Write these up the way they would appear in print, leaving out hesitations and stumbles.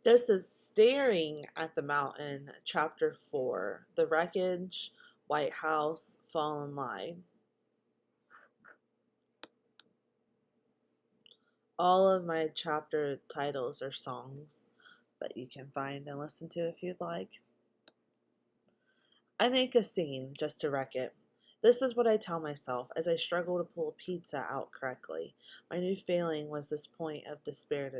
This is Staring at the Mountain, Chapter 4, The Wreckage, White House, Fallen Line. All of my chapter titles are songs that you can find and listen to if you'd like. I make a scene just to wreck it. This is what I tell myself as I struggle to pull a pizza out correctly. My new failing was the point of despair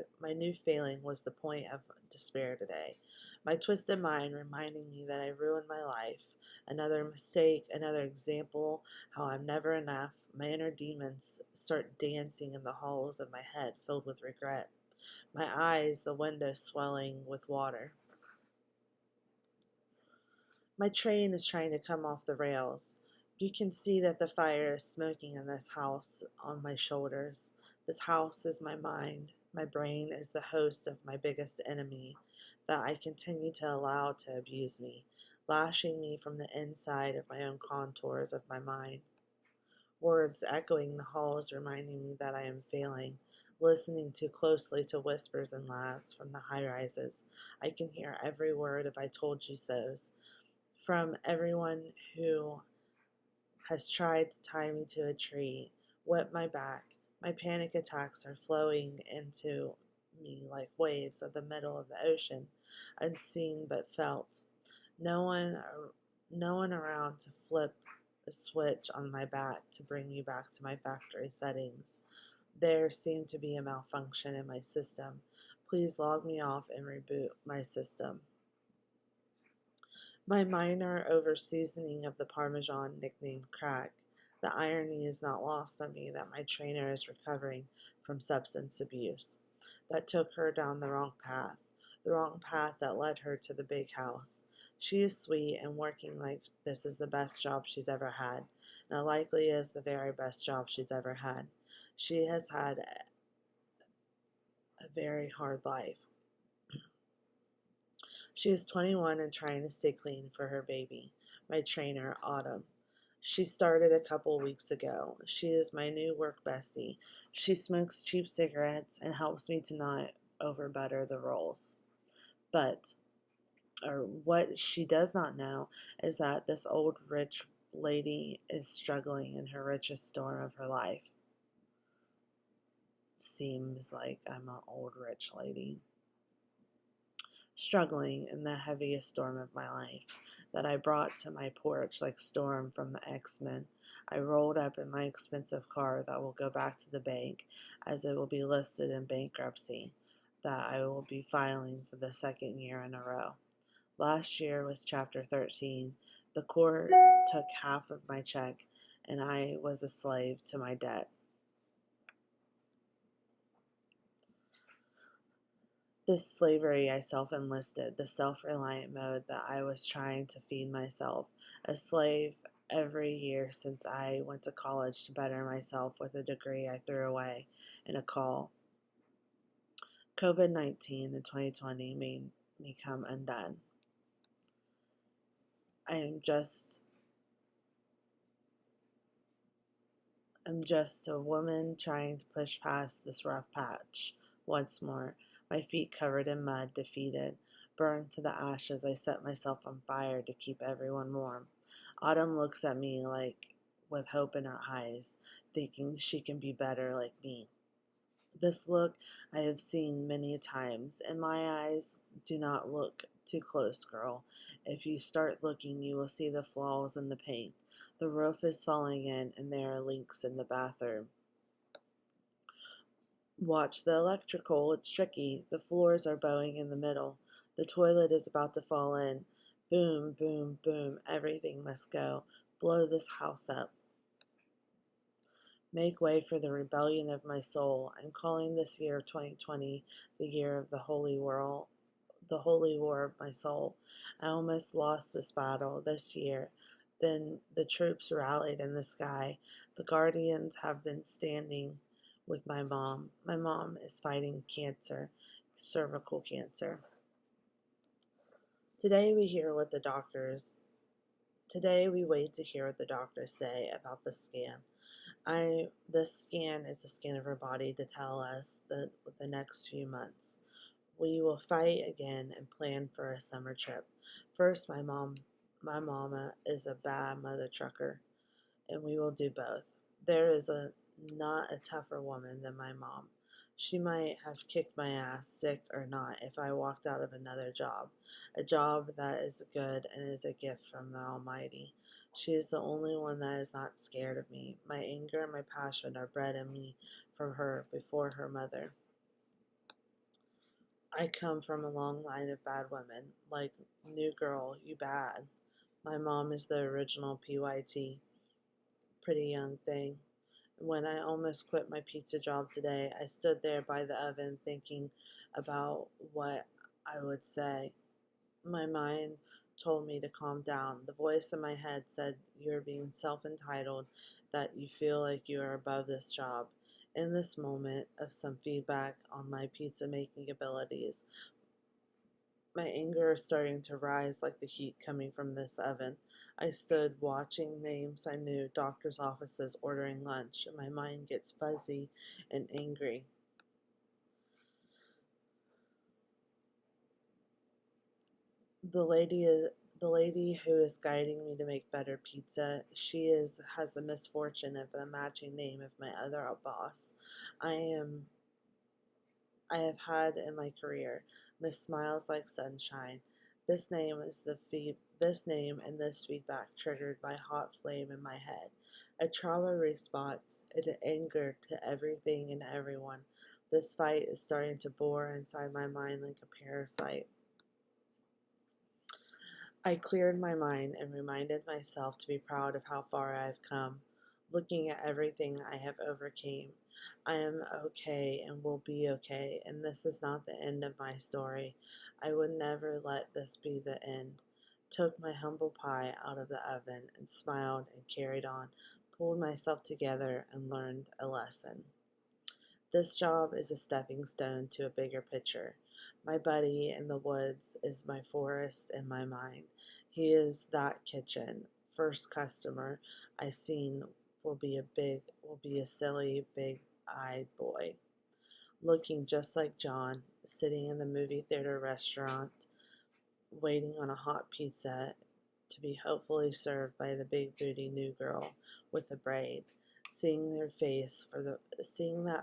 today. My twisted mind reminding me that I ruined my life. Another mistake, another example, how I'm never enough. My inner demons start dancing in the halls of my head filled with regret. My eyes, the window swelling with water. My train is trying to come off the rails. You can see that the fire is smoking in this house on my shoulders. This house is my mind. My brain is the host of my biggest enemy that I continue to allow to abuse me, lashing me from the inside of my own contours of my mind. Words echoing the halls reminding me that I am failing, listening too closely to whispers and laughs from the high rises. I can hear every word of I told you so's from everyone who has tried to tie me to a tree, whip my back. My panic attacks are flowing into me like waves of the middle of the ocean, unseen but felt. No one, no one around to flip a switch on my back to bring me back to my factory settings. There seemed to be a malfunction in my system. Please log me off and reboot my system. My minor over-seasoning of the Parmesan nicknamed crack. The irony is not lost on me that my trainer is recovering from substance abuse. That took her down the wrong path that led her to the big house. She is sweet and working like this is the best job she's ever had. Now likely is the very best job she's ever had. She has had a very hard life. She is 21 and trying to stay clean for her baby. My trainer, Autumn. She started a couple weeks ago. She is my new work bestie. She smokes cheap cigarettes and helps me to not overbutter the rolls. But, or what she does not know is that this old rich lady is struggling in her richest storm of her life. Seems like I'm an old rich lady. Struggling in the heaviest storm of my life that I brought to my porch like Storm from the X-Men. I rolled up in my expensive car that will go back to the bank as it will be listed in bankruptcy, that I will be filing for the second year in a row. Last year was Chapter 13. The court took half of my check, and I was a slave to my debt. This slavery I self-enlisted, the self-reliant mode that I was trying to feed myself, a slave every year since I went to college to better myself with a degree I threw away in a call. COVID-19 in 2020 made me come undone. I'm just a woman trying to push past this rough patch. Once more, my feet covered in mud, defeated, burned to the ashes. I set myself on fire to keep everyone warm. Autumn looks at me like with hope in her eyes, thinking she can be better like me. This look I have seen many times. In my eyes, do not look too close, girl. If you start looking, you will see the flaws in the paint. The roof is falling in, and there are leaks in the bathroom. Watch the electrical, it's tricky. The floors are bowing in the middle. The toilet is about to fall in. Boom, boom, boom. Everything must go. Blow this house up. Make way for the rebellion of my soul. I'm calling this year 2020 the year of the holy war of my soul. I almost lost this battle this year. Then the troops rallied in the sky. The guardians have been standing with my mom. My mom is fighting cancer, cervical cancer. Today we wait to hear what the doctors say about the scan. The scan is a scan of her body to tell us the next few months. We will fight again and plan for a summer trip. First, my mama is a bad mother trucker, and we will do both. There is not a tougher woman than my mom. She might have kicked my ass, sick or not, if I walked out of another job, a job that is good and is a gift from the Almighty. She is the only one that is not scared of me. My anger and my passion are bred in me from her before her mother. I come from a long line of bad women, like new girl, you bad. My mom is the original PYT, pretty young thing. When I almost quit my pizza job today, I stood there by the oven thinking about what I would say. My mind told me to calm down. The voice in my head said, "You're being self entitled, that you feel like you are above this job." In this moment of some feedback on my pizza making abilities, my anger is starting to rise like the heat coming from this oven. I stood watching names I knew, doctors' offices, ordering lunch, and my mind gets fuzzy and angry. The lady is the lady who is guiding me to make better pizza. She has the misfortune of the matching name of my other boss. I am I have had in my career. Miss Smiles Like Sunshine. This name and this feedback triggered my hot flame in my head. A trauma response and an anger to everything and everyone. This fight is starting to bore inside my mind like a parasite. I cleared my mind and reminded myself to be proud of how far I have come, looking at everything I have overcame. I am okay and will be okay, and this is not the end of my story. I would never let this be the end. Took my humble pie out of the oven and smiled and carried on, pulled myself together and learned a lesson. This job is a stepping stone to a bigger picture. My buddy in the woods is my forest in my mind. He is that kitchen. First customer I seen will be a silly big-eyed boy, looking just like John, sitting in the movie theater restaurant, waiting on a hot pizza to be hopefully served by the big booty new girl with the braid. Seeing that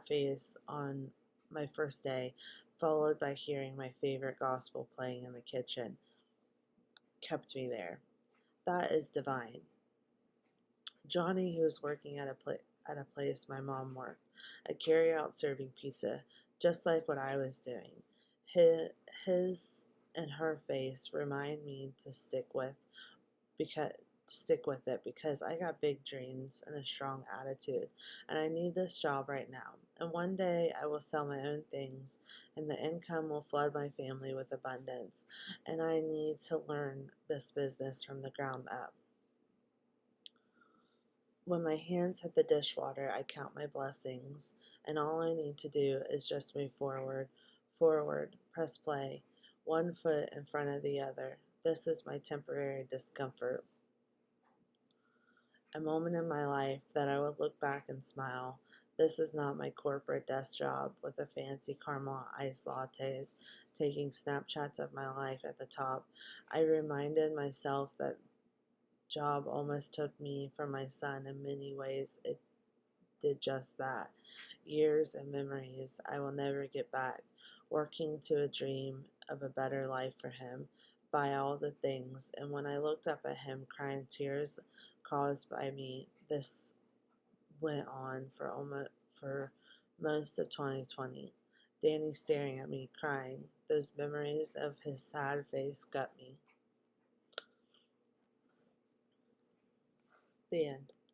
face on my first day, followed by hearing my favorite gospel playing in the kitchen, kept me there. That is divine. Johnny, who was working at a place my mom worked, a carry-out serving pizza, just like what I was doing. His and her face remind me because stick with it because I got big dreams and a strong attitude, and I need this job right now. And one day I will sell my own things, and the income will flood my family with abundance, and I need to learn this business from the ground up. When my hands hit the dishwater, I count my blessings, and all I need to do is just move forward, press play, one foot in front of the other. This is my temporary discomfort, a moment in my life that I would look back and smile. This is not my corporate desk job with the fancy caramel iced lattes, taking Snapchats of my life at the top. I reminded myself that job almost took me from my son. In many ways, it did just that. Years and memories I will never get back, working to a dream of a better life for him, by all the things. And when I looked up at him, crying tears caused by me, this went on for most of 2020. Danny staring at me, crying. Those memories of his sad face gut me. The end.